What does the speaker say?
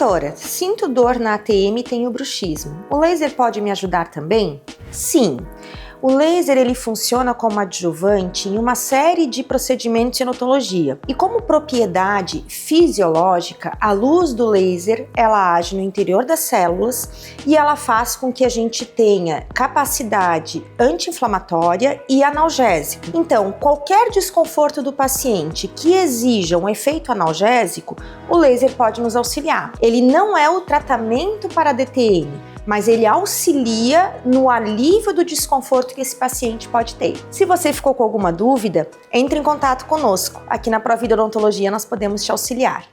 Doutora, sinto dor na ATM e tenho bruxismo. O laser pode me ajudar também? Sim. O laser ele funciona como adjuvante em uma série de procedimentos de odontologia. E como propriedade fisiológica, a luz do laser ela age no interior das células e ela faz com que a gente tenha capacidade anti-inflamatória e analgésica. Então, qualquer desconforto do paciente que exija um efeito analgésico, o laser pode nos auxiliar. Ele não é o tratamento para a DTM, mas ele auxilia no alívio do desconforto que esse paciente pode ter. Se você ficou com alguma dúvida, entre em contato conosco. Aqui na Provida Odontologia nós podemos te auxiliar.